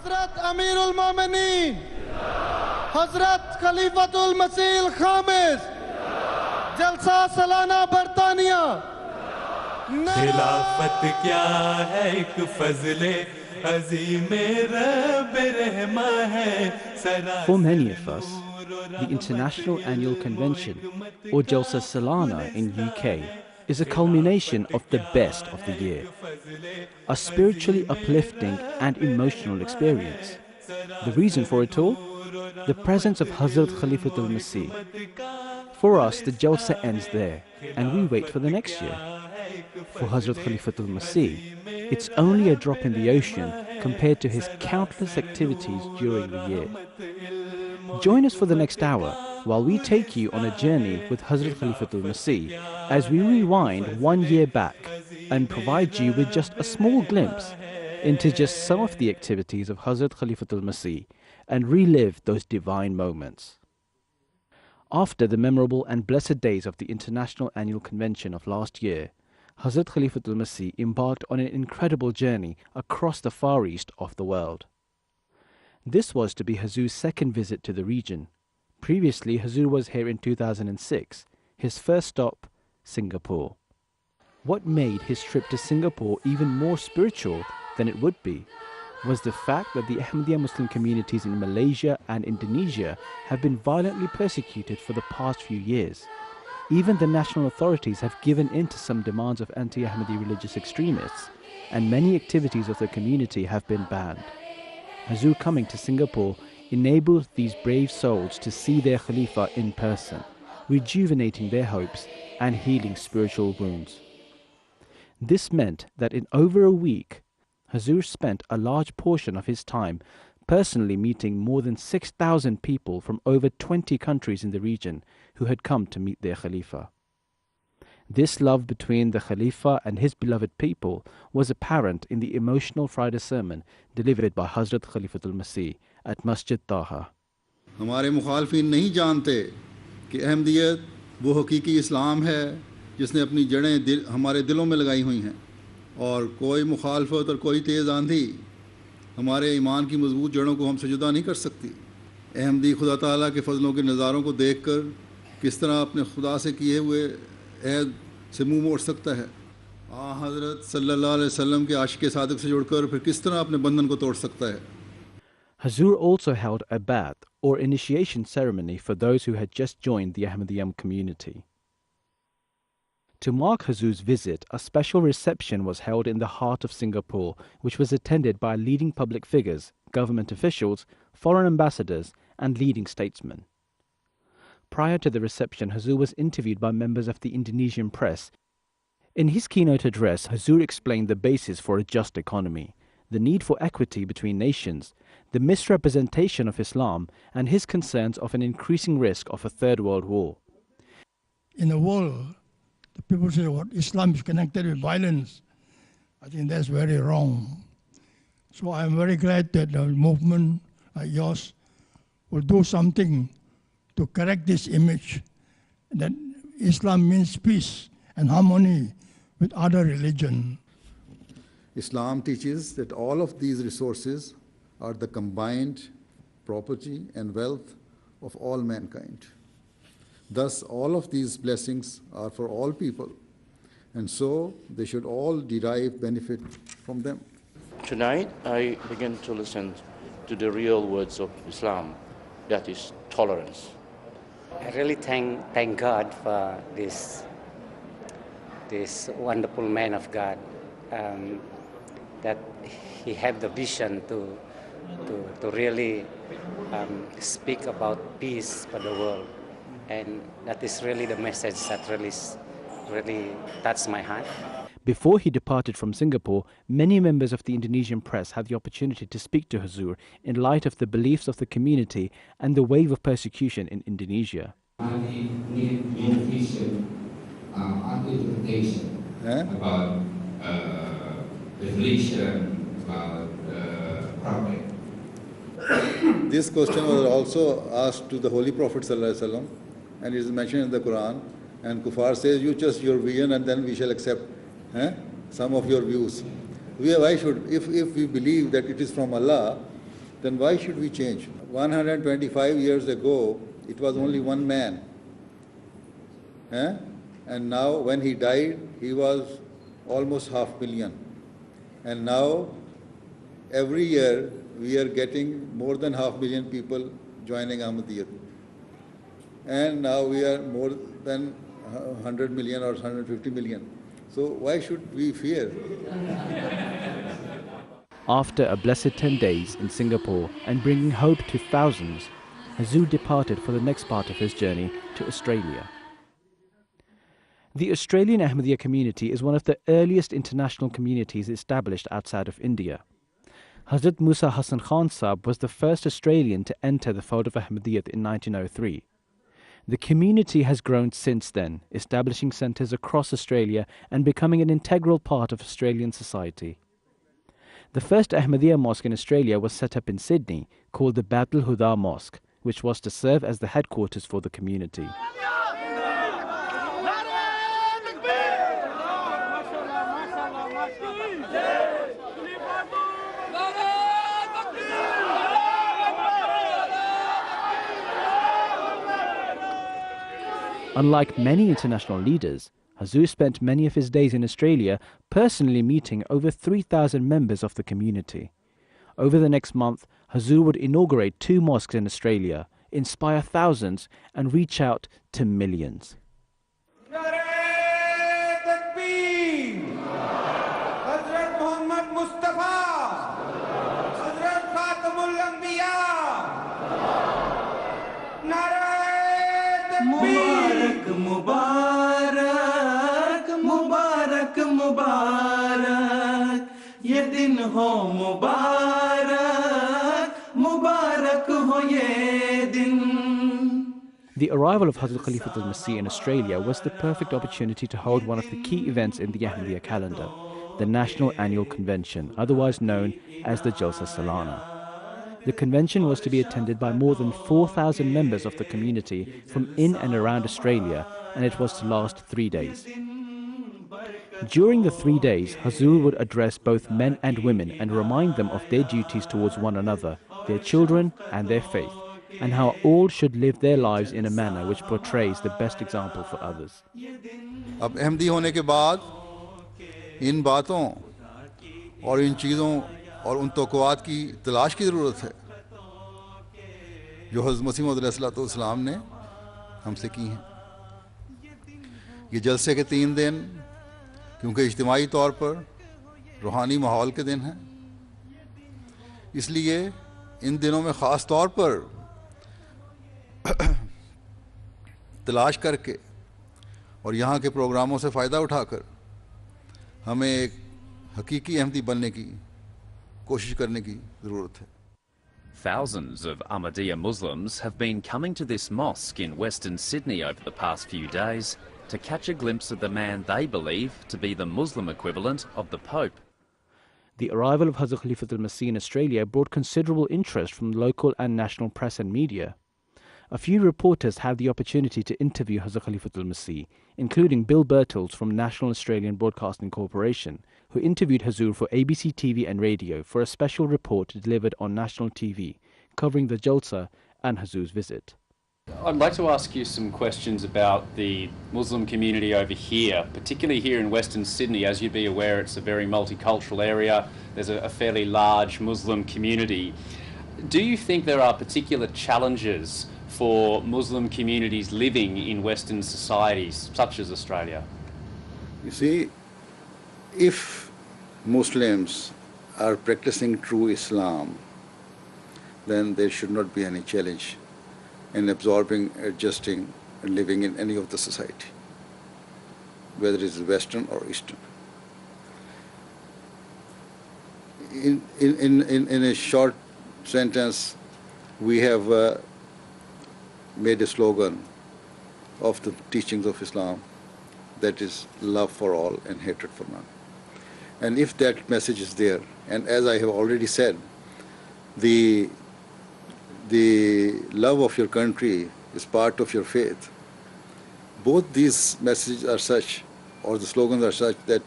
Hazrat Amirul Momineen, Hazrat Khalifatul Masih Khamis, Jalsa Salana Bartania. खिलाफत क्या है एक फजले अज़ीमे रब रहमा है. For many of us, the International Annual Convention, or Jalsa Salana in UK, is a culmination of the best of the year, a spiritually uplifting and emotional experience. The reason for it all? The presence of Hazrat Khalifatul Masih. For us, the Jalsa ends there, and we wait for the next year. For Hazrat Khalifatul Masih, it's only a drop in the ocean compared to his countless activities during the year. Join us for the next hour while we take you on a journey with Hazrat Khalifatul Masih as we rewind 1 year back and provide you with just a small glimpse into just some of the activities of Hazrat Khalifatul Masih and relive those divine moments. After the memorable and blessed days of the International Annual Convention of last year, Hazrat Khalifatul Masih embarked on an incredible journey across the far east of the world. This was to be Hazur's second visit to the region. Previously, Hazur was here in 2006, his first stop, Singapore. What made his trip to Singapore even more spiritual than it would be was the fact that the Ahmadiyya Muslim communities in Malaysia and Indonesia have been violently persecuted for the past few years. Even the national authorities have given in to some demands of anti-Ahmadi religious extremists, and many activities of the community have been banned. Hazur coming to Singapore enabled these brave souls to see their Khalifa in person, rejuvenating their hopes and healing spiritual wounds. This meant that in over a week, Hazur spent a large portion of his time personally meeting more than 6,000 people from over 20 countries in the region who had come to meet their Khalifa. This love between the Khalifa and his beloved people was apparent in the emotional Friday sermon delivered by Hazrat Khalifatul Masih at Masjid Taha. हमारे मुखालफिन नहीं जानते कि अहमदियत वो हकीकी इस्लाम है जिसने अपनी जड़ें हमारे दिलों में लगाई हुई हैं और कोई मुखालफत और कोई तेज़ आंधी हमारे ईमान की मजबूत जड़ों को हमसे जुदा नहीं कर सकती. अहमदी खुदा ताला के फजलों के नज़ारों को देखकर किस तरह अपने खुदा से किए हुए अहद से मुंह मोड़ सकता है. हज़रत सल्लल्लाहु अलैहि वसल्लम के आशिक़ सादिक़ से जुड़कर फिर किस तरह अपने बंधन को तोड़ सकता है. Hazur also held a bath or initiation ceremony for those who had just joined the Ahmadiyya community. To mark Hazur's visit, a special reception was held in the heart of Singapore, which was attended by leading public figures, government officials, foreign ambassadors, and leading statesmen. Prior to the reception, Hazur was interviewed by members of the Indonesian press. In his keynote address, Hazur explained the basis for a just economy, the need for equity between nations, the misrepresentation of Islam, and his concerns of an increasing risk of a third world war. In the world, the people say what Islam is connected with violence. I think that's very wrong. So I'm very glad that the movement like yours will do something to correct this image that Islam means peace and harmony with other religions. Islam teaches that all of these resources are the combined property and wealth of all mankind. Thus, all of these blessings are for all people, and so they should all derive benefit from them. Tonight, I begin to listen to the real words of Islam, that is tolerance. I really thank God for this wonderful man of God, that he had the vision to really speak about peace for the world. And that is really the message that really touched my heart. Before he departed from Singapore, many members of the Indonesian press had the opportunity to speak to Hazur in light of the beliefs of the community and the wave of persecution in Indonesia. I need vision, interpretation about revelation, about prophet. This question was also asked to the Holy Prophet ﷺ, and it is mentioned in the Quran. And Kuffar says, "You just your vision, and then we shall accept some of your views." Why should, if we believe that it is from Allah, then why should we change? 125 years ago, it was only one man. And now when he died, he was almost 500,000. And now, every year, we are getting more than 500,000 people joining Ahmadiyyat. And now we are more than 100 million or 150 million. So why should we fear? After a blessed 10 days in Singapore and bringing hope to thousands, Hazur departed for the next part of his journey to Australia. The Australian Ahmadiyya community is one of the earliest international communities established outside of India. Hazrat Musa Hassan Khan Sahib was the first Australian to enter the fold of Ahmadiyyat in 1903. The community has grown since then, establishing centres across Australia and becoming an integral part of Australian society. The first Ahmadiyya mosque in Australia was set up in Sydney, called the Baitul Huda Mosque, which was to serve as the headquarters for the community. Unlike many international leaders, Hazur spent many of his days in Australia personally meeting over 3,000 members of the community. Over the next month, Hazur would inaugurate 2 mosques in Australia, inspire thousands and reach out to millions. मुबारक मुबारक मुबारक मुबारक ये दिन हो मुबारक मुबारक हो ये दिन. The arrival of Hazrat Khalifa al-Masih in Australia was the perfect opportunity to hold one of the key events in the Ahmadiyya calendar, the National Annual Convention, otherwise known as the Jalsa Salana. The convention was to be attended by more than 4,000 members of the community from in and around Australia, and it was to last 3 days. During the 3 days, Hazur would address both men and women and remind them of their duties towards one another, their children and their faith, and how all should live their lives in a manner which portrays the best example for others. अब अहमदी होने के बाद इन बातों और इन चीज़ों और उन तोक़ुआत की तलाश की ज़रूरत है जो हज़रत मसीह मौऊद अलैहिस्सलाम ने हमसे की हैं. ये जलसे के 3 दिन क्योंकि इज्तिमाई तौर पर रूहानी माहौल के दिन हैं, इसलिए इन दिनों में ख़ास तौर पर तलाश करके और यहाँ के प्रोग्रामों से फ़ायदा उठाकर हमें एक हकीकी अहमदी बनने की कोशिश करने की ज़रूरत है. Thousands of Ahmadiyya Muslims have been coming to this mosque in Western Sydney over the past few days to catch a glimpse of the man they believe to be the Muslim equivalent of the Pope. The arrival of Hazrat Khalifa al-Masih in Australia brought considerable interest from local and national press and media. A few reporters had the opportunity to interview Hazrat Khalifa al-Masih, including Bill Birtles from National Australian Broadcasting Corporation, who interviewed Hazur for ABC TV and radio for a special report delivered on national TV, covering the Jalsa and Hazur's visit. I'd like to ask you some questions about the Muslim community over here, particularly here in Western Sydney. As you'd be aware, it's a very multicultural area. There's a fairly large Muslim community. Do you think there are particular challenges for Muslim communities living in Western societies, such as Australia? You see, if Muslims are practicing true Islam, then there should not be any challenge in absorbing, adjusting, and living in any of the society, whether it is Western or Eastern. In a short sentence, we have made a slogan of the teachings of Islam, that is love for all and hatred for none. And if that message is there, and as I have already said, the love of your country is part of your faith, both these messages are such, or the slogans are such, that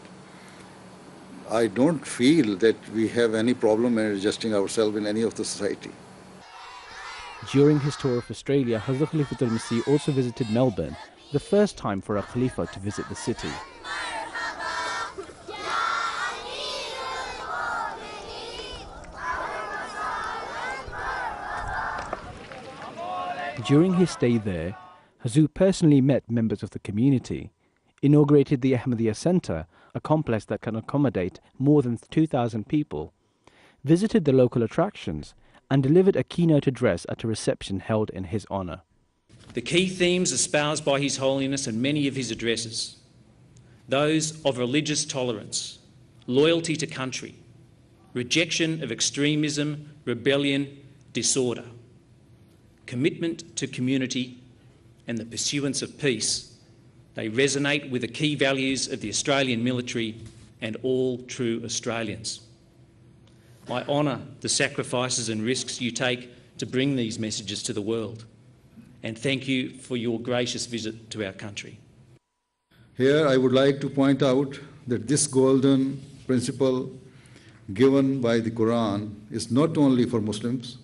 I don't feel that we have any problem in adjusting ourselves in any of the society. During his tour of Australia, Hazrat Khalifatul Masih also visited Melbourne, the first time for a Khalifa to visit the city. During his stay there, Hazur personally met members of the community, inaugurated the Ahmadiyya Centre, a complex that can accommodate more than 2,000 people, visited the local attractions, and delivered a keynote address at a reception held in his honour. The key themes espoused by His Holiness in many of his addresses, those of religious tolerance, loyalty to country, rejection of extremism, rebellion, disorder, commitment to community, and the pursuance of peace, they resonate with the key values of the Australian military and all true Australians. I honour the sacrifices and risks you take to bring these messages to the world, and thank you for your gracious visit to our country. Here I would like to point out that this golden principle given by the Quran is not only for Muslims,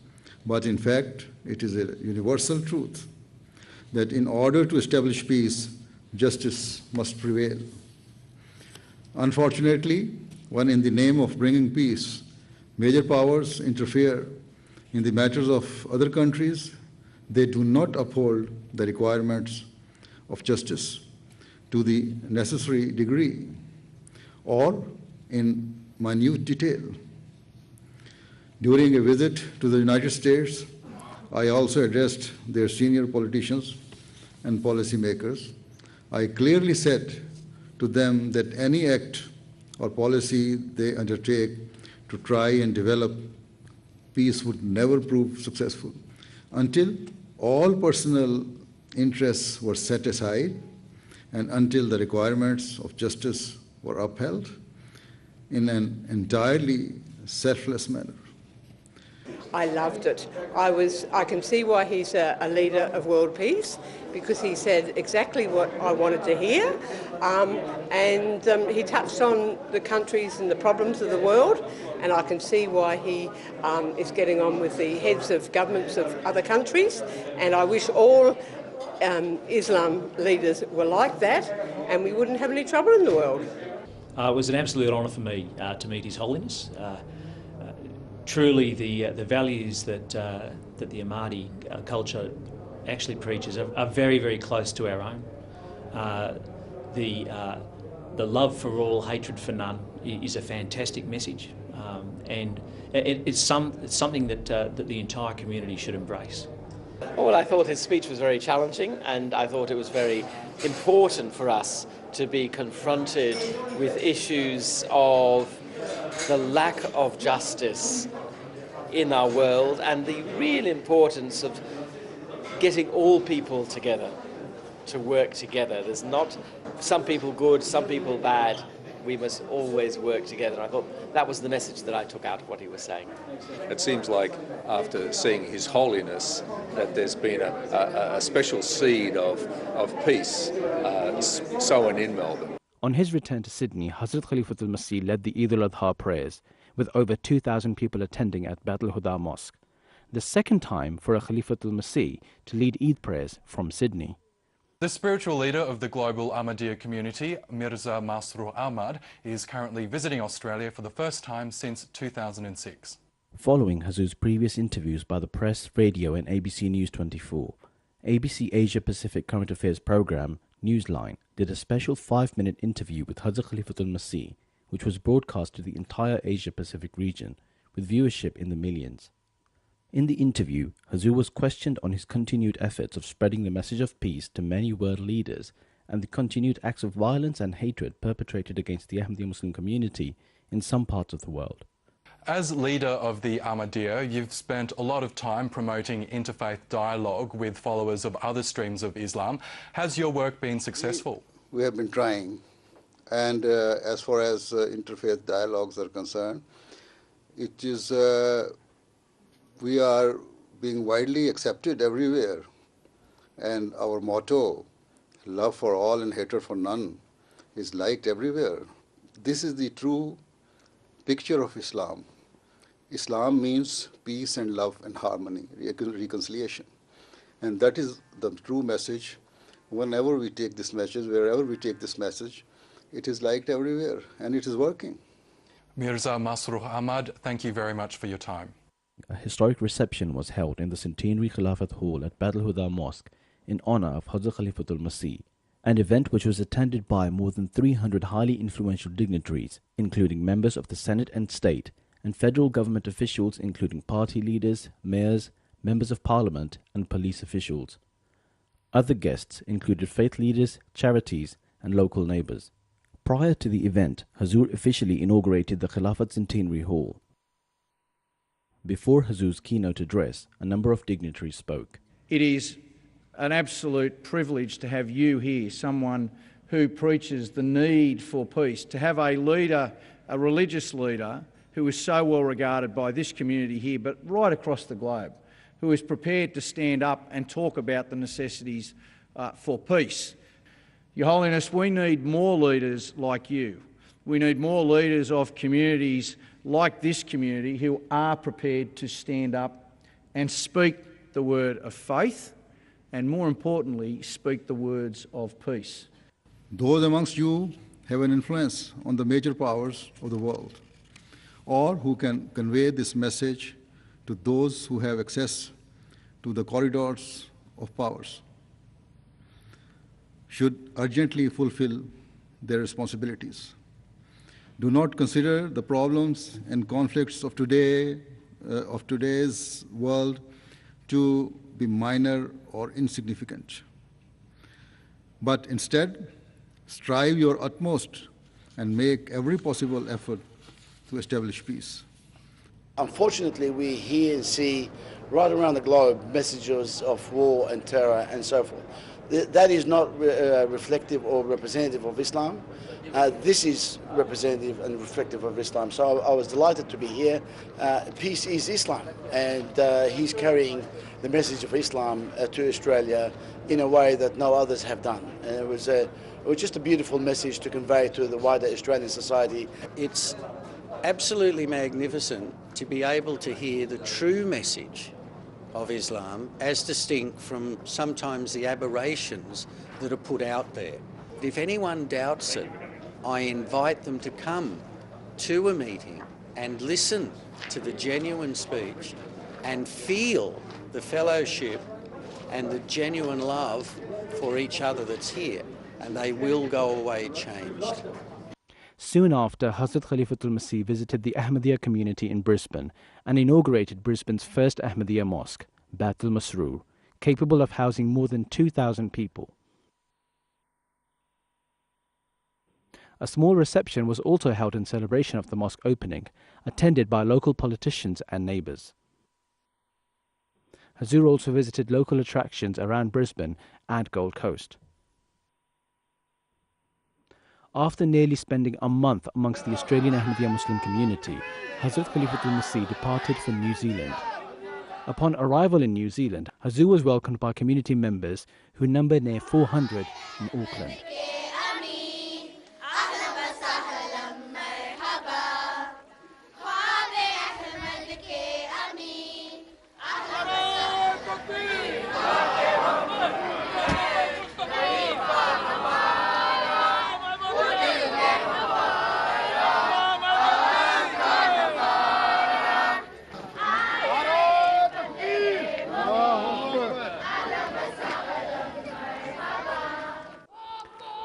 but in fact it is a universal truth that in order to establish peace, justice must prevail. Unfortunately, when in the name of bringing peace, major powers interfere in the matters of other countries, they do not uphold the requirements of justice to the necessary degree or in minute detail. During a visit to the United States, I also addressed their senior politicians and policymakers. I clearly said to them that any act or policy they undertake to try and develop peace would never prove successful until all personal interests were set aside and until the requirements of justice were upheld in an entirely selfless manner. I loved it. I can see why he's a leader of world peace, because he said exactly what I wanted to hear, and he touched on the countries and the problems of the world, and I can see why he is getting on with the heads of governments of other countries, and I wish all Islam leaders were like that, and we wouldn't have any trouble in the world. It was an absolute honour for me to meet His Holiness. Truly, the values that the Ahmadi culture actually preaches are very, very close to our own. The love for all, hatred for none is a fantastic message, and it's something that the entire community should embrace. Well, I thought his speech was very challenging, and I thought it was very important for us to be confronted with issues of the lack of justice in our world and the real importance of getting all people together to work together. There's not some people good, some people bad. We must always work together. I thought that was the message that I took out of what he was saying. It seems like after seeing His Holiness that there's been a special seed of peace sown in Melbourne. On his return to Sydney, Hazrat Khalifatul Masih led the Eid al-Adha prayers, with over 2,000 people attending at Bab al-Huda Mosque, the second time for a Khalifatul Masih to lead Eid prayers from Sydney. The spiritual leader of the global Ahmadiyya community, Mirza Masroor Ahmad, is currently visiting Australia for the first time since 2006. Following Hazur's previous interviews by the press, radio and ABC News 24, ABC Asia Pacific Current Affairs programme Newsline did a special 5-minute interview with Hazrat Khalifatul Masih, which was broadcast to the entire Asia Pacific region, with viewership in the millions. In the interview, Hazur was questioned on his continued efforts of spreading the message of peace to many world leaders and the continued acts of violence and hatred perpetrated against the Ahmadiyya Muslim community in some parts of the world. As leader of the Ahmadiyya, you've spent a lot of time promoting interfaith dialogue with followers of other streams of Islam. Has your work been successful? We have been trying, and as far as interfaith dialogues are concerned, it is we are being widely accepted everywhere, and our motto, love for all and hatred for none, is liked everywhere. This is the true picture of Islam. Islam means peace and love and harmony, reconciliation. And that is the true message. Whenever we take this message, wherever we take this message, it is liked everywhere, and it is working. Mirza Masruh Ahmad, thank you very much for your time. A historic reception was held in the Centenary Khilafat Hall at Badr al-Huda Mosque in honor of Hazrat Khalifatul Masih, an event which was attended by more than 300 highly influential dignitaries, including members of the Senate and State, and federal government officials including party leaders, mayors, members of parliament, and police officials. Other guests included faith leaders, charities, and local neighbors. Prior to the event, Hazur officially inaugurated the Khilafat Centenary Hall. Before Hazur's keynote address, a number of dignitaries spoke. It is an absolute privilege to have you here, someone who preaches the need for peace, to have a leader, a religious leader, who is so well regarded by this community here, but right across the globe, who is prepared to stand up and talk about the necessities for peace. Your Holiness, we need more leaders like you. We need more leaders of communities like this community who are prepared to stand up and speak the word of faith and, more importantly, speak the words of peace. Those amongst you have an influence on the major powers of the world, or who can convey this message to those who have access to the corridors of powers, should urgently fulfill their responsibilities. Do not consider the problems and conflicts of today's world to be minor or insignificant, but instead strive your utmost and make every possible effort to establish peace. Unfortunately, we hear and see right around the globe messages of war and terror and so forth. That is not reflective or representative of Islam. This is representative and reflective of Islam. So I was delighted to be here. Peace is Islam, and he's carrying the message of Islam to Australia in a way that no others have done. And it was just a beautiful message to convey to the wider Australian society. It's absolutely magnificent to be able to hear the true message of Islam as distinct from sometimes the aberrations that are put out there. If anyone doubts it, I invite them to come to a meeting and listen to the genuine speech and feel the fellowship and the genuine love for each other that's here, and they will go away changed. Soon after, Hazrat Khalifatul Masih visited the Ahmadiyya community in Brisbane and inaugurated Brisbane's first Ahmadiyya mosque, Bait al-Masroor, capable of housing more than 2,000 people. A small reception was also held in celebration of the mosque opening, attended by local politicians and neighbours. Hazur also visited local attractions around Brisbane and Gold Coast. After nearly spending a month amongst the Australian Ahmadiyya Muslim community, Hazrat Khalifatul Masih departed for New Zealand. Upon arrival in New Zealand, Hazur was welcomed by community members who numbered near 400 in Auckland.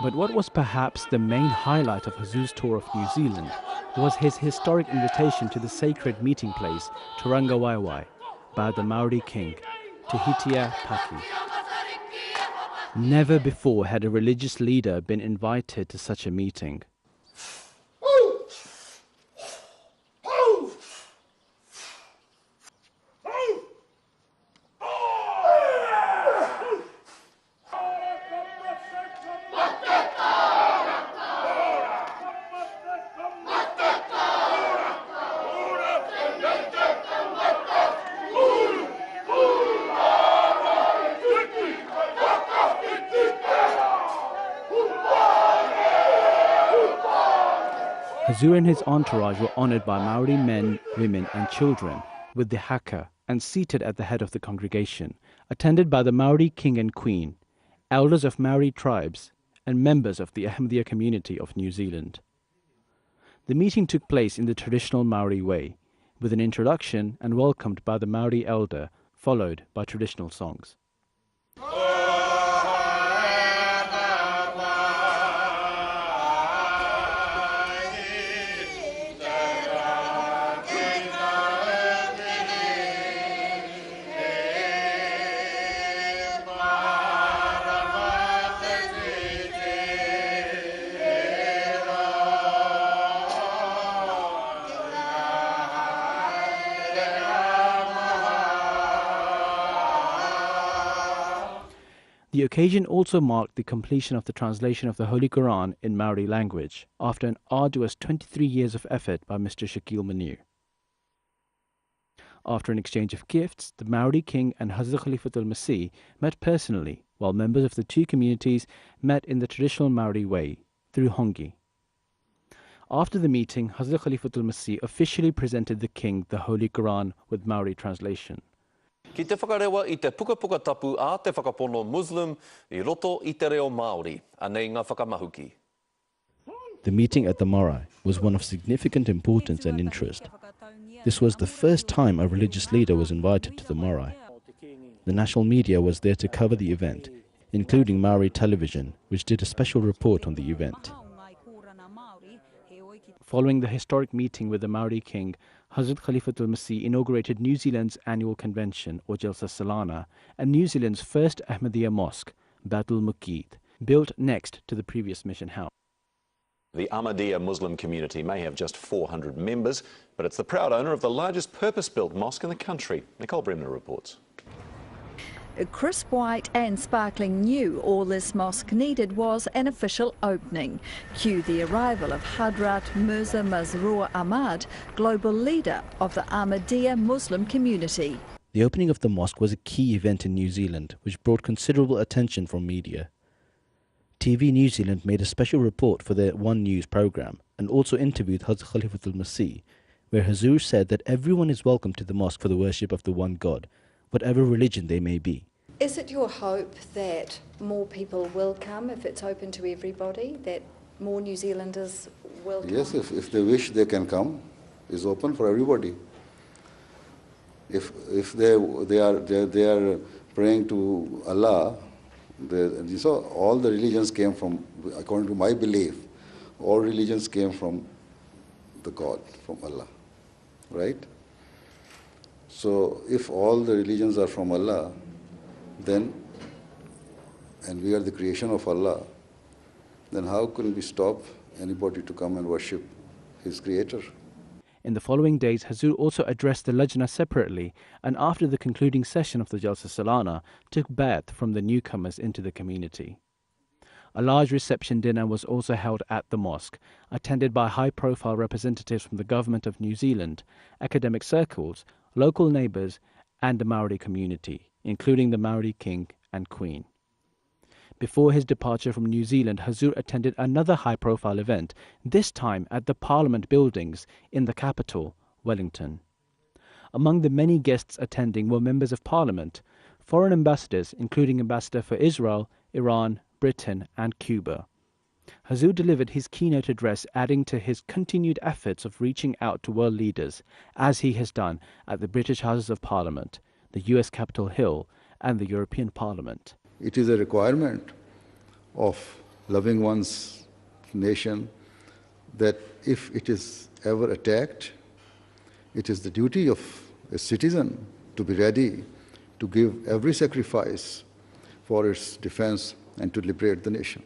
But what was perhaps the main highlight of Hazur's tour of New Zealand was his historic invitation to the sacred meeting place, Tauranga Waiwai, by the Maori king, Tihitia Paki. Never before had a religious leader been invited to such a meeting. Hazur and his entourage were honoured by Maori men, women and children with the haka and seated at the head of the congregation, attended by the Maori king and queen, elders of Maori tribes and members of the Ahmadiyya community of New Zealand. The meeting took place in the traditional Maori way, with an introduction and welcomed by the Maori elder, followed by traditional songs. The occasion also marked the completion of the translation of the Holy Quran in Maori language after an arduous 23 years of effort by Mr. Shakil Manu. After an exchange of gifts, the Maori king and Hazrat Khalifa al-Masih met personally, while members of the two communities met in the traditional Maori way, through hongi. After the meeting, Hazrat Khalifa al-Masih officially presented the king the Holy Quran with Maori translation. Ki te whakarewa I te pukapuka tapu a te whakapono Muslim I roto I te reo Māori, anei ngā whakamahuki. The meeting at the marae was one of significant importance and interest. This was the first time a religious leader was invited to the marae. The national media was there to cover the event, including Maori television, which did a special report on the event. Following the historic meeting with the Maori king, Hazrat Khalifa al-Masih inaugurated New Zealand's annual convention, or Jalsa Salana, and New Zealand's first Ahmadiyya mosque, Baitul Muqeed, built next to the previous mission house. The Ahmadiyya Muslim community may have just 400 members, but it's the proud owner of the largest purpose-built mosque in the country. Nicole Bremner reports. Crisp white and sparkling new, all this mosque needed was an official opening. Cue the arrival of Hadrat Mirza Masroor Ahmad, global leader of the Ahmadiyya Muslim community. The opening of the mosque was a key event in New Zealand, which brought considerable attention from media. TV New Zealand made a special report for their One News program and also interviewed Hazrat Khalifa al-Masih, where Hazur said that everyone is welcome to the mosque for the worship of the one God, whatever religion they may be. Is it your hope that more people will come if it's open to everybody, that more New Zealanders will come? Yes, if they wish, they can come. It's open for everybody. If they are praying to Allah, so all the religions came from, according to my belief, all religions came from the God, from Allah, right? So if all the religions are from Allah, then, and we are the creation of Allah, then how can we stop anybody to come and worship his creator? In the following days, Hazur also addressed the Lajna separately, and after the concluding session of the Jalsa Salana, took bai'at from the newcomers into the community. A large reception dinner was also held at the mosque, attended by high-profile representatives from the government of New Zealand, academic circles, local neighbours, and the Maori community, including the Maori king and queen. Before his departure from New Zealand, Hazur attended another high-profile event, this time at the Parliament buildings in the capital, Wellington. Among the many guests attending were members of Parliament, foreign ambassadors, including Ambassador for Israel, Iran, Britain and Cuba. Hazur delivered his keynote address, adding to his continued efforts of reaching out to world leaders, as he has done at the British Houses of Parliament, the US Capitol Hill and the European Parliament. It is a requirement of loving one's nation that if it is ever attacked, it is the duty of a citizen to be ready to give every sacrifice for its defense and to liberate the nation.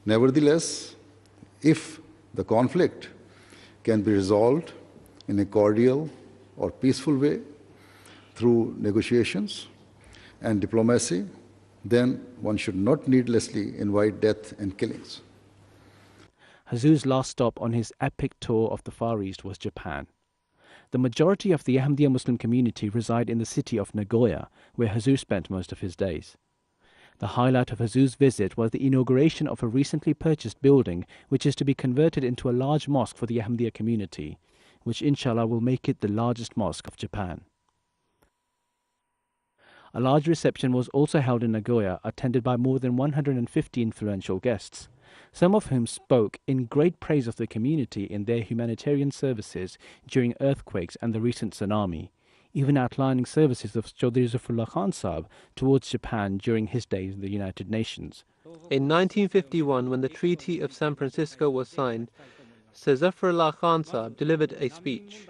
Nevertheless, if the conflict can be resolved in a cordial or peaceful way through negotiations and diplomacy, then one should not needlessly invite death and killings. Hazur's last stop on his epic tour of the Far East was Japan. The majority of the Ahmadiyya Muslim community reside in the city of Nagoya, where Hazur spent most of his days. The highlight of Hazur's visit was the inauguration of a recently purchased building which is to be converted into a large mosque for the Ahmadiyya community, which inshallah will make it the largest mosque of Japan. A large reception was also held in Nagoya, attended by more than 150 influential guests, some of whom spoke in great praise of the community in their humanitarian services during earthquakes and the recent tsunami, even outlining services of Chaudhry Zafrullah Khan Sahib towards Japan during his days in the United Nations. In 1951, when the Treaty of San Francisco was signed, Sir Zafrullah Khan Sahib delivered a speech.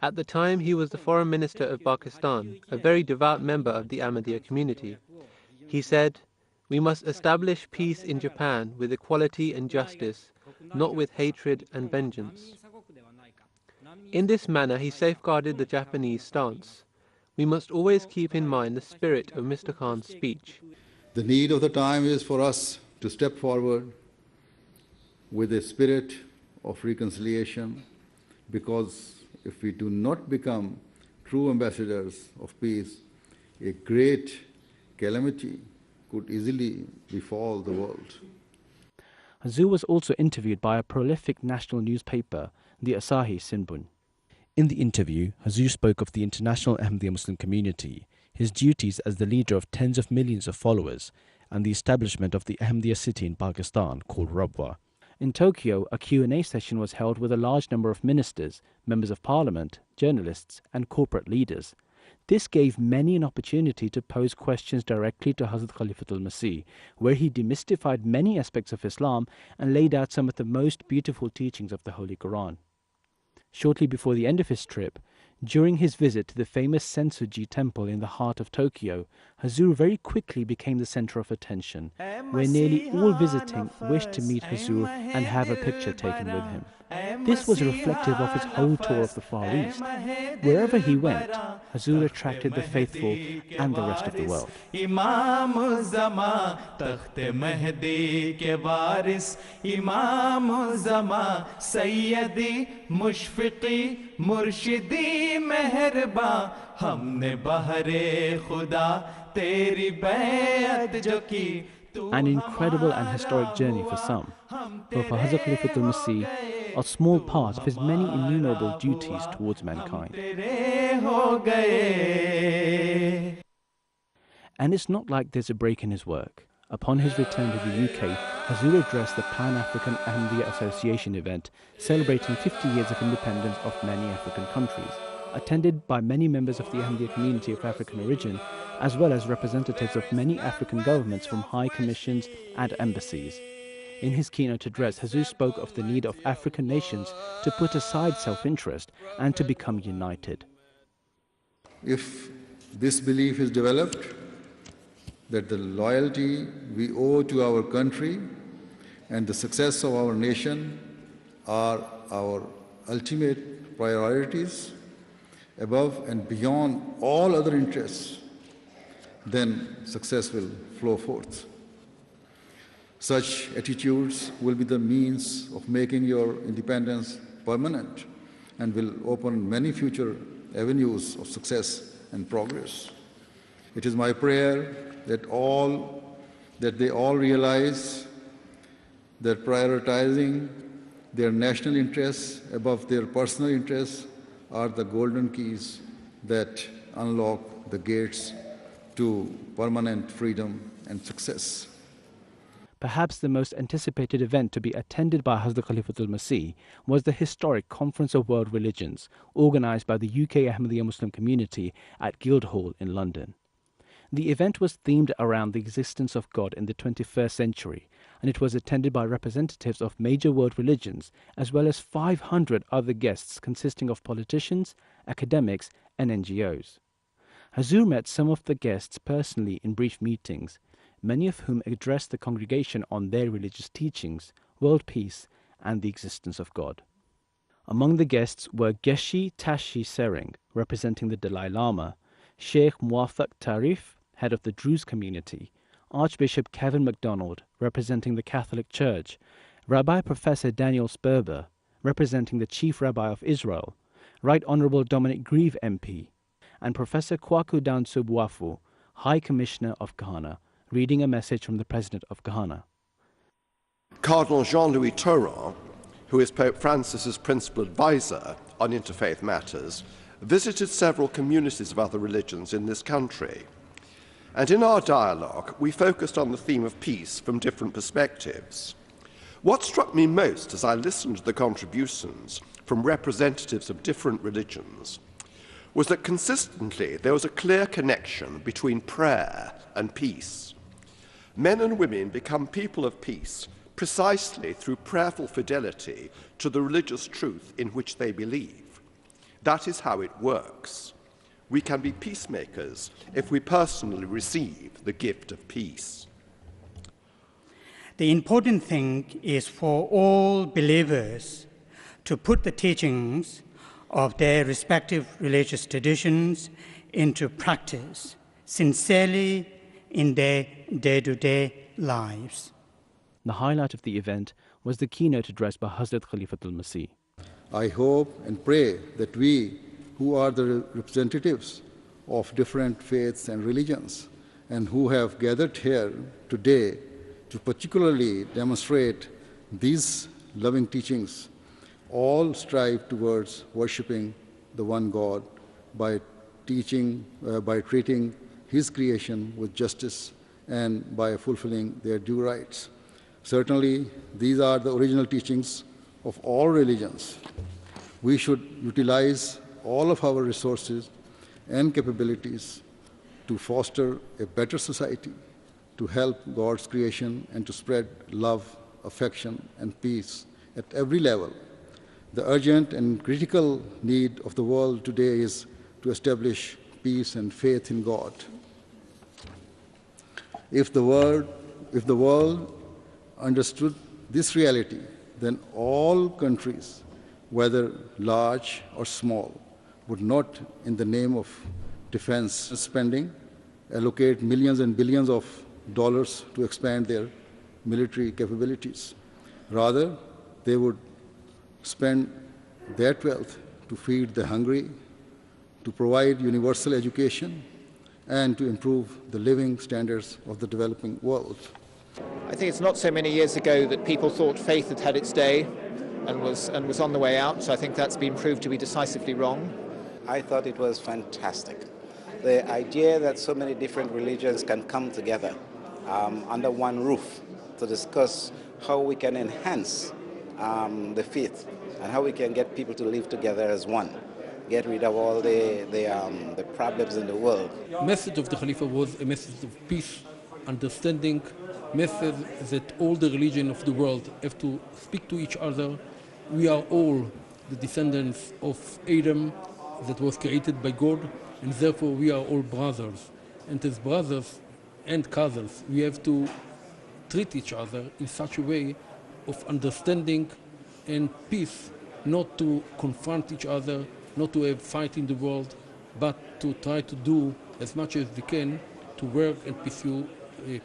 At the time, he was the Foreign Minister of Pakistan, a very devout member of the Ahmadiyya community. He said, "We must establish peace in Japan with equality and justice, not with hatred and vengeance." In this manner, he safeguarded the Japanese stance. We must always keep in mind the spirit of Mr. Khan's speech. The need of the time is for us to step forward with a spirit of reconciliation, because if we do not become true ambassadors of peace, a great calamity could easily befall the world. Hazur was also interviewed by a prolific national newspaper, the Asahi Sinbun. In the interview, Hazur spoke of the international Ahmadiyya Muslim community, his duties as the leader of tens of millions of followers, and the establishment of the Ahmadiyya city in Pakistan called Rabwa. In Tokyo, a Q&A session was held with a large number of ministers, members of parliament, journalists, and corporate leaders. This gave many an opportunity to pose questions directly to Hazrat Khalifatul Masih, where he demystified many aspects of Islam and laid out some of the most beautiful teachings of the Holy Quran. Shortly before the end of his trip, during his visit to the famous Sensoji temple in the heart of Tokyo, Hazur very quickly became the center of attention, where nearly all visiting wished to meet Hazur and have a picture taken with him. This was reflective of his whole tour of the Far East. Wherever he went, Hazur attracted the faithful and the rest of the world. Imam Zama, Takhte Mehdi ke waris, Imam Zama, Sayyidi, Mushfiqi, Murshidi, Meherba, Humne Bahare Khuda, Teri Bayat Jo ki. An incredible and historic journey for some, but for Hazrat Khalifatul Masih, a small part of his many innumerable duties towards mankind. And it's not like there's a break in his work. Upon his return to the UK, Hazur addressed the Pan-African Ahmadiyya Association event celebrating 50 years of independence of many African countries, attended by many members of the Ahmadiyya community of African origin, as well as representatives of many African governments from high commissions and embassies. In his keynote address, Hazur spoke of the need of African nations to put aside self-interest and to become united. If this belief is developed, that the loyalty we owe to our country and the success of our nation are our ultimate priorities, above and beyond all other interests, then success will flow forth. Such attitudes will be the means of making your independence permanent and will open many future avenues of success and progress. It is my prayer that they all realize that prioritizing their national interests above their personal interests are the golden keys that unlock the gates to permanent freedom and success. Perhaps the most anticipated event to be attended by Hazrat Khalifatul Masih was the historic Conference of World Religions, organised by the UK Ahmadiyya Muslim community at Guildhall in London. The event was themed around the existence of God in the 21st century, and it was attended by representatives of major world religions, as well as 500 other guests consisting of politicians, academics, and NGOs. Hazur met some of the guests personally in brief meetings, many of whom addressed the congregation on their religious teachings, world peace, and the existence of God. Among the guests were Geshe Tashi Sering, representing the Dalai Lama, Sheikh Muwafaq Tarif, head of the Druze community, Archbishop Kevin MacDonald, representing the Catholic Church, Rabbi Professor Daniel Sperber, representing the Chief Rabbi of Israel, Right Honourable Dominic Grieve MP, and Professor Kwaku Danso Buafu, High Commissioner of Ghana, reading a message from the President of Ghana. Cardinal Jean-Louis Tauran, who is Pope Francis's principal advisor on interfaith matters, visited several communities of other religions in this country. And in our dialogue, we focused on the theme of peace from different perspectives. What struck me most as I listened to the contributions from representatives of different religions was that consistently there was a clear connection between prayer and peace. Men and women become people of peace precisely through prayerful fidelity to the religious truth in which they believe. That is how it works. We can be peacemakers if we personally receive the gift of peace. The important thing is for all believers to put the teachings of their respective religious traditions into practice sincerely in their day-to-day lives. The highlight of the event was the keynote address by Hazrat Khalifa al-Masih. I hope and pray that we, who are the representatives of different faiths and religions, and who have gathered here today to particularly demonstrate these loving teachings, all strive towards worshipping the one God by treating His creation with justice and by fulfilling their due rights. Certainly, these are the original teachings of all religions. We should utilize all of our resources and capabilities to foster a better society, to help God's creation and to spread love, affection, and peace at every level. The urgent and critical need of the world today is to establish peace and faith in God. If the world understood this reality, then all countries, whether large or small, would not, in the name of defense spending, allocate millions and billions of dollars to expand their military capabilities. Rather, they would spend that wealth to feed the hungry, to provide universal education, and to improve the living standards of the developing world. I think it's not so many years ago that people thought faith had had its day and was on the way out, so I think that's been proved to be decisively wrong. I thought it was fantastic. The idea that so many different religions can come together under one roof to discuss how we can enhance the faith and how we can get people to live together as one, get rid of all the problems in the world. The message of the Khalifa was a message of peace, understanding, message that all the religions of the world have to speak to each other. We are all the descendants of Adam that was created by God, and therefore we are all brothers. And as brothers and cousins, we have to treat each other in such a way of understanding and peace, not to confront each other, not to have fight in the world, but to try to do as much as we can to work and pursue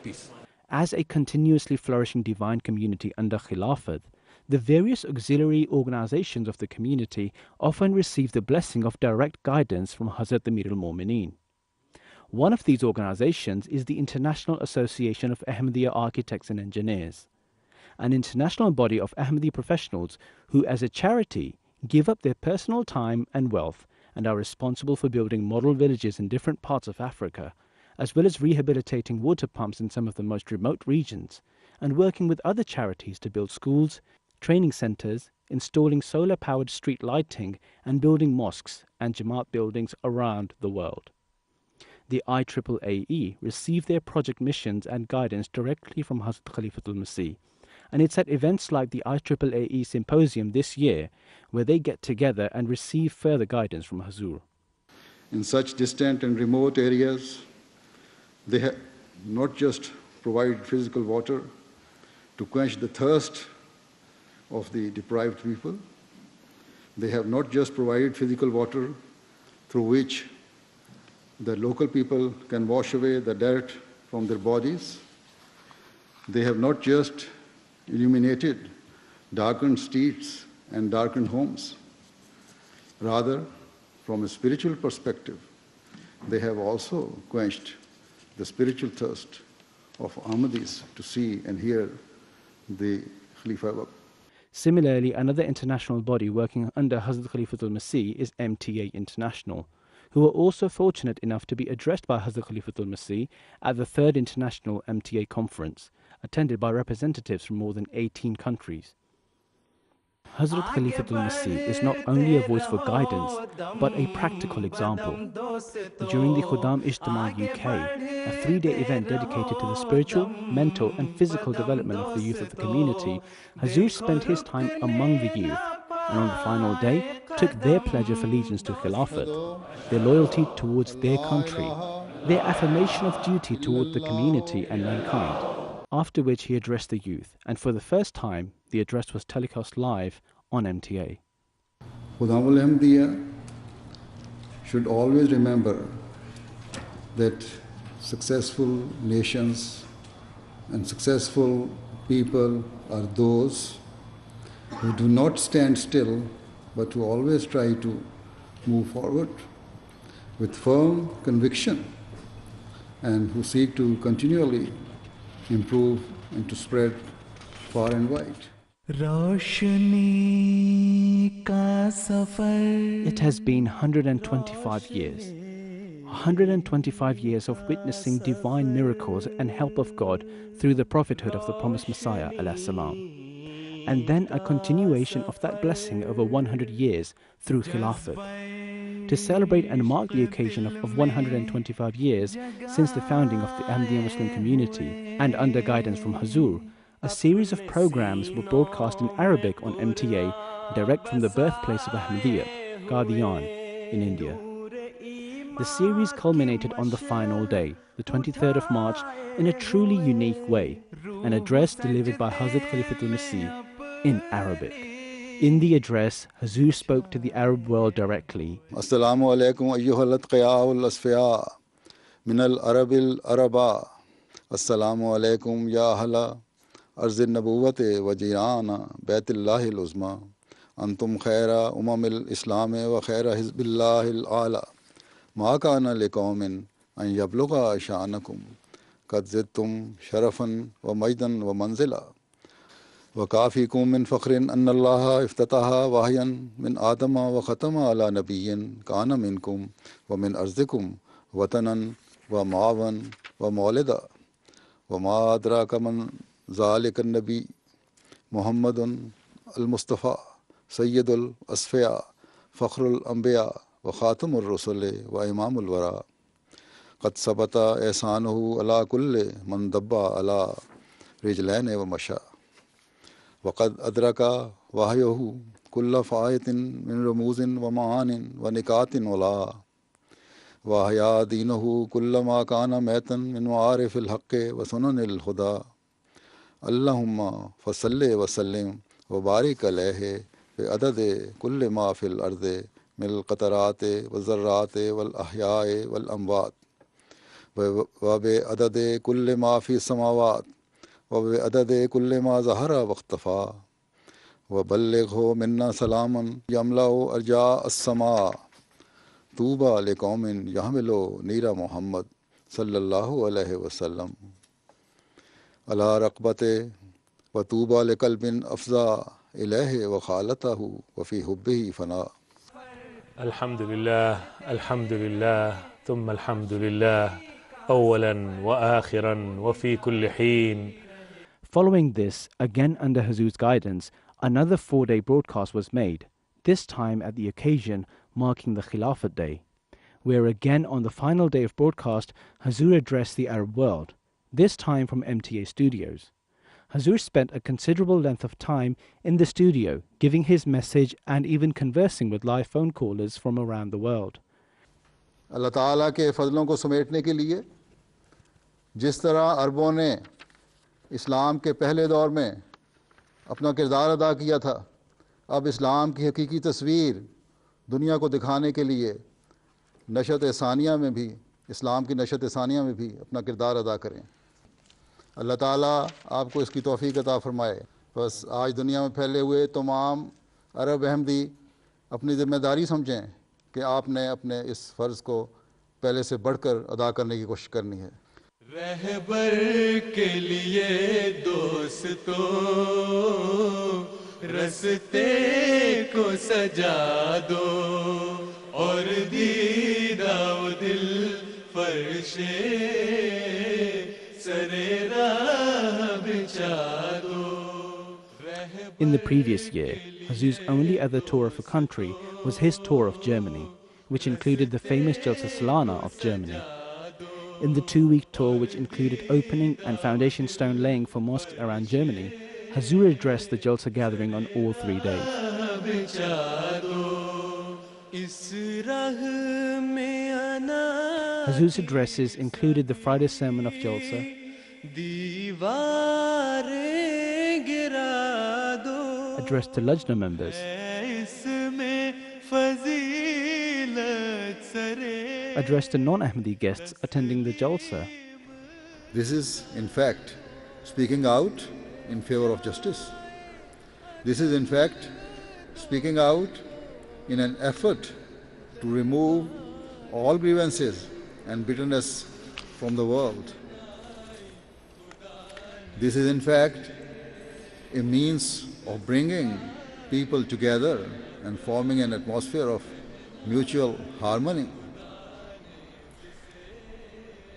peace. As a continuously flourishing divine community under Khilafat, the various auxiliary organizations of the community often receive the blessing of direct guidance from Hazrat Amir al-Mu'mineen. One of these organizations is the International Association of Ahmadiyya Architects and Engineers, an international body of Ahmadi professionals who, as a charity, give up their personal time and wealth and are responsible for building model villages in different parts of Africa, as well as rehabilitating water pumps in some of the most remote regions, and working with other charities to build schools, training centers, installing solar-powered street lighting, and building mosques and Jamaat buildings around the world. The IAAE receive their project missions and guidance directly from Hazrat Khalifa al-Masih, and it's at events like the IAAE Symposium this year where they get together and receive further guidance from Hazur. In such distant and remote areas, they have not just provided physical water to quench the thirst of the deprived people. They have not just provided physical water through which the local people can wash away the dirt from their bodies. They have not just illuminated darkened streets and darkened homes. Rather, from a spiritual perspective, they have also quenched the spiritual thirst of Ahmadis to see and hear the Khalifa. Similarly, another international body working under Hazrat Khalifatul Masih is MTA International, who were also fortunate enough to be addressed by Hazrat Khalifatul Masih at the 3rd International MTA Conference, attended by representatives from more than 18 countries. Hazrat Khalifatul Masih is not only a voice for guidance, but a practical example. During the Khudam Ijtima UK, a 3-day event dedicated to the spiritual, mental and physical development of the youth of the community, Hazur spent his time among the youth, and on the final day took their pledge of allegiance to Khilafat, their loyalty towards their country, their affirmation of duty toward the community and mankind. After which he addressed the youth, and for the first time the address was telecast live on MTA. Khudamul Ahmadiyya should always remember that successful nations and successful people are those who do not stand still, but who always try to move forward with firm conviction and who seek to continually improve and to spread far and wide. It has been 125 years. 125 years of witnessing divine miracles and help of God through the prophethood of the promised Messiah ﷺ. And then a continuation of that blessing over 100 years through Khilafat. To celebrate and mark the occasion of 125 years since the founding of the Ahmadiyya Muslim community, and under guidance from Hazur, a series of programs were broadcast in Arabic on MTA, direct from the birthplace of Ahmadiyya, Qadian, in India. The series culminated on the final day, the 23rd of March, in a truly unique way, an address delivered by Hazrat Khalifatul Masih in Arabic. In the address, Hazur spoke to the Arab world directly. Assalamu alaikum ayyuhal atqiya'ul asfiya minal arabil araba. Assalamu alaikum ya ahla arzin nabuwate wa jirana baitullahil uzma. Antum khaira umamil islami wa khaira hizbillahil ala. Ma kana liqawmin an yablugha sha'anakum qad zidtum sharafan wa majdan wa manzila. وكافيكم من فخر أن الله افتتح وحيا من آدم وختم على نبي كان منكم ومن أرضكم وطنا ومعاوا ومولدا وما أدراك من ذلك النبي محمد المصطفى سيد الأصفياء فخر الأنبياء وخاتم الرسل وإمام الورى قد ثبت إحسانه على كل من دب على رجلين ومشى وقد أدرك وحيه كل فائت من رموز ومعان ونكات ولا وحيا دينه كل ما كان ميتا من معارف الحق وسنن الهدى اللهم فصل وسلم وبارك عليه بعدد كل ما في الأرض من القطرات والذرات والأحياء والأموات وبعدد كل ما في السماوات وبعدد كل ما ظهر واختفى وبلغه منا سلاما يملأ أرجاء السماء طوبى لقوم يحملوا نير محمد صلى الله عليه وسلم على رقبته وطوبى لقلب أفزع إليه وخالته وفي حبه فناء. الحمد لله ثم الحمد لله أولا وآخرا وفي كل حين. Following this, again under Hazur's guidance, another 4-day broadcast was made, this time at the occasion marking the Khilafat Day, where again on the final day of broadcast, Hazur addressed the Arab world, this time from MTA studios. Hazur spent a considerable length of time in the studio, giving his message and even conversing with live phone callers from around the world. Allah Ta'ala के फजलों को समेटने के लिए जिस तरह अरबों ने इस्लाम के पहले दौर में अपना किरदार अदा किया था, अब इस्लाम की हकीकी तस्वीर दुनिया को दिखाने के लिए नशत सानिया में भी, इस्लाम की नशत सानिया में भी अपना किरदार अदा करें। अल्लाह ताला आपको इसकी तौफीक अता फरमाए। बस आज दुनिया में फैले हुए तमाम अरब अहमदी अपनी ज़िम्मेदारी समझें कि आपने अपने इस फ़र्ज़ को पहले से बढ़कर अदा करने की कोशिश करनी है। रहबर के लिए दोस्तों रस्ते को सजा दो और दीदाओ दिल फर्शे सरे राह बिछा दो. In the previous year, Hazoo's only other tour of a country was his tour of Germany, which included the famous Jalsa Salana of Germany. In the 2-week tour, which included opening and foundation stone laying for mosques around Germany, Hazoo addressed the Jalsa gathering on all 3 days. Hazoo's addresses included the Friday sermon of Jalsa, addressed to Lajna members, addressed to non-Ahmadi guests attending the Jalsa. This is, in fact, speaking out in favor of justice. This is, in fact, speaking out in an effort to remove all grievances and bitterness from the world. This is, in fact, a means of bringing people together and forming an atmosphere of mutual harmony.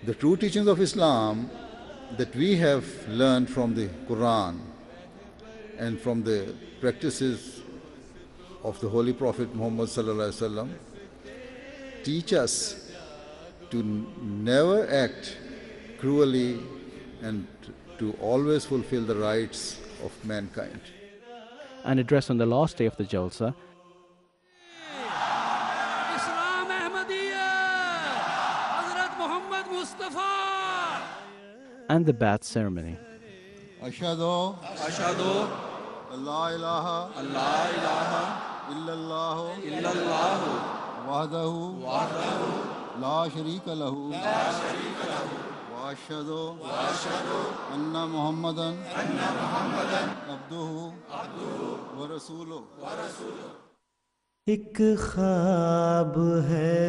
The true teachings of Islam that we have learned from the Quran and from the practices of the Holy Prophet Muhammad sallallahu alaihi wasallam teach us to never act cruelly and to always fulfill the rights of mankind. An address on the last day of the Jalsa, and the Ba'ath ceremony. Ashhadu Allah ilaha illallah wahdahu la sharika lahu wa ashhadu anna Muhammadan abduhu wa rasuluhu. एक ख्वाब है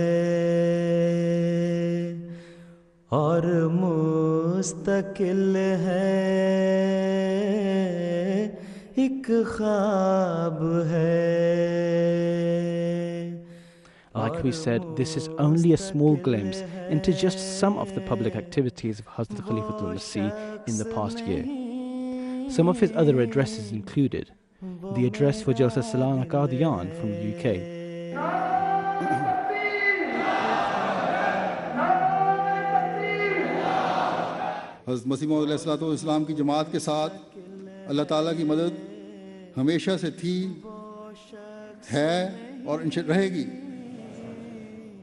और मुस्तकिल है एक ख्वाब है. Like we said, this is only a small glimpse into just some of the public activities of Hazrat Khalifatul Masih in the past year. Some of his other addresses included the address for Jalsa Salana Qadian from the UK, हज़रत मसीह मौद अलैहिस्सलाम की जमात के साथ अल्लाह ताला की मदद हमेशा से थी, है और इंशाअल्लाह रहेगी.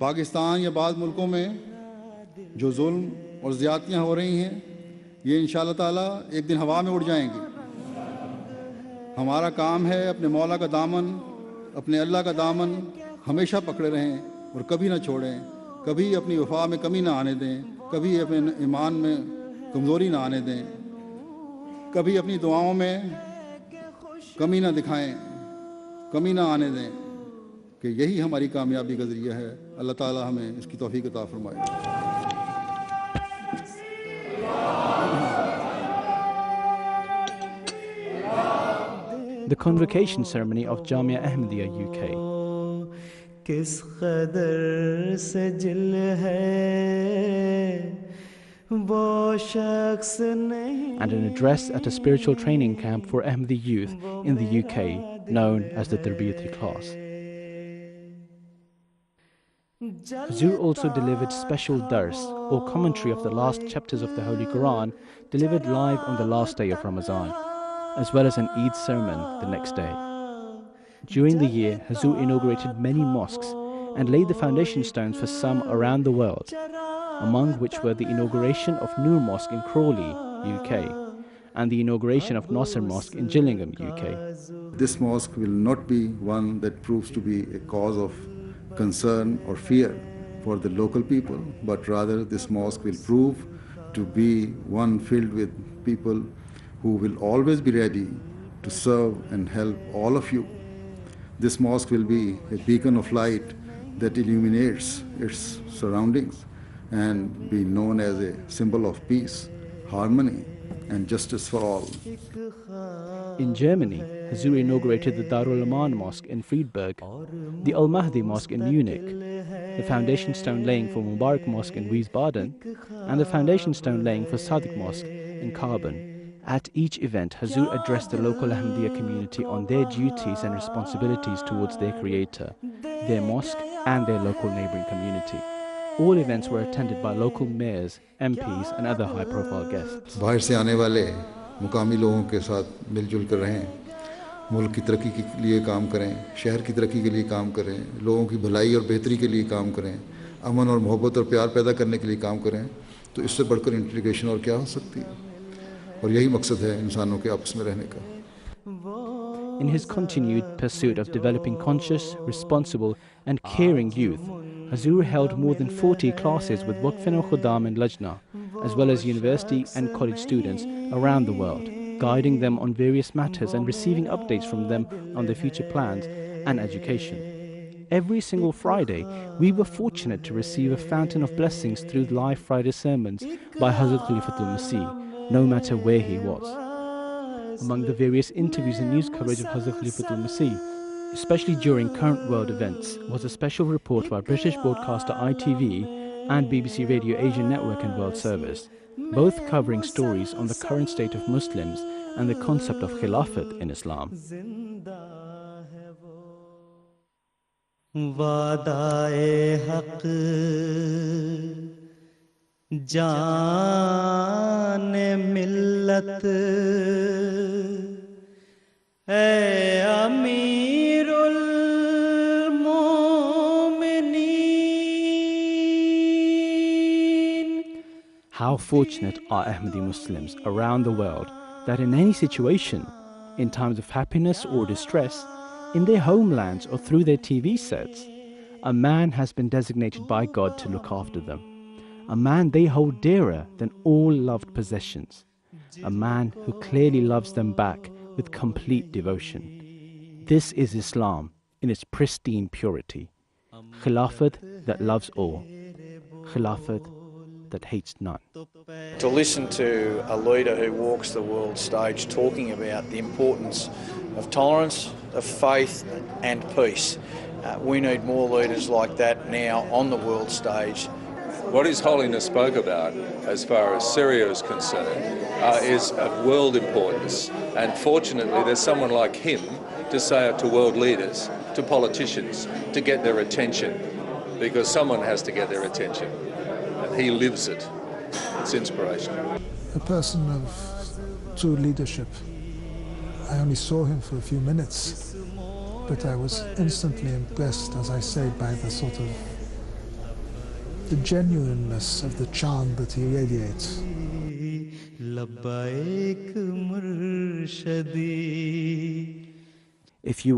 पाकिस्तान या बाद मुल्कों में जो जुल्म और ज़्यादतियाँ हो रही हैं, ये इंशाअल्लाह ताला एक दिन हवा में उड़ जाएंगी. हमारा काम है अपने मौला का दामन, अपने अल्लाह का दामन हमेशा पकड़े रहें और कभी ना छोड़ें, कभी अपनी वफा में कमी ना आने दें, कभी अपने ईमान में कमज़ोरी ना आने दें, कभी अपनी दुआओं में कमी ना दिखाएं, कमी ना आने दें, कि यही हमारी कामयाबी का ज़रिया है. अल्लाह ताला हमें इसकी तौफीक अता फरमाए. the convocation ceremony of Jamia Ahmadiyya UK, किस कदर सजिल है वो शख्स नहीं. and an address at a spiritual training camp for Ahmadi youth in the UK known as the Tarbiyati class. Hazur also delivered special dars or commentary of the last chapters of the Holy Quran delivered live on the last day of Ramadan, as well as an Eid sermon the next day. During the year, Hazur inaugurated many mosques and laid the foundation stones for some around the world, among which were the inauguration of Noor Mosque in Crawley, UK, and the inauguration of Nasser Mosque in Gillingham, UK. This mosque will not be one that proves to be a cause of concern or fear for the local people, but rather this mosque will prove to be one filled with people who will always be ready to serve and help all of you. This mosque will be a beacon of light that illuminates its surroundings and be known as a symbol of peace, harmony, and justice for all. In Germany, Hazur inaugurated the Darul Aman Mosque in Friedberg, the Al Mahdi Mosque in Munich, the foundation stone laying for Mubarak Mosque in Wiesbaden, and the foundation stone laying for Sadiq Mosque in Carbon. At each event, Hazur addressed the local Ahmadiyya community on their duties and responsibilities towards their creator, their mosque, and their local neighboring community. All events were attended by local mayors, MPs, and other high-profile guests. बाहर से आने वाले मुकामी लोगों के साथ मिलजुल कर रहें, मुल्क की तरक्की के लिए काम करें, शहर की तरक्की के लिए काम करें, लोगों की भलाई और बेहतरी के लिए काम करें, अमन और मोहब्बत और प्यार पैदा करने के लिए काम करें, तो इससे बढ़कर इंटीग्रेशन और क्या हो सकती है? और यही मकसद है इंसानों के आपस में रहने का. In his continued pursuit of developing conscious, responsible, and caring youth, Hazur held more than 40 classes with Waqfin al-Khudam and Lajna, as well as university and college students around the world, guiding them on various matters and receiving updates from them on their future plans and education. Every single Friday, we were fortunate to receive a fountain of blessings through live Friday sermons by Hazrat Khalifa al-Masih, no matter where he was. Among the various interviews and news coverage of Hazrat Khalifa al-Masih, especially during current world events, was a special report by British broadcaster ITV and BBC Radio Asian Network and World Service, both covering stories on the current state of Muslims and the concept of Khilafat in Islam. How fortunate are Ahmadi Muslims around the world that in any situation, in times of happiness or distress, in their homelands or through their TV sets, a man has been designated by God to look after them. A man they hold dearer than all loved possessions. A man who clearly loves them back with complete devotion. This is Islam in its pristine purity. Khilafat that loves all. Khilafat that hates none. To listen to a leader who walks the world stage talking about the importance of tolerance, of faith and peace. We need more leaders like that now on the world stage. What His Holiness spoke about as far as Syria is concerned is of world importance, and fortunately there's someone like him to say it to world leaders, to politicians, to get their attention, because someone has to get their attention. He lives it. It's inspirational. A person of true leadership. I only saw him for a few minutes, but I was instantly impressed, as I say, by the sort of the genuineness of the charm that he radiates. If you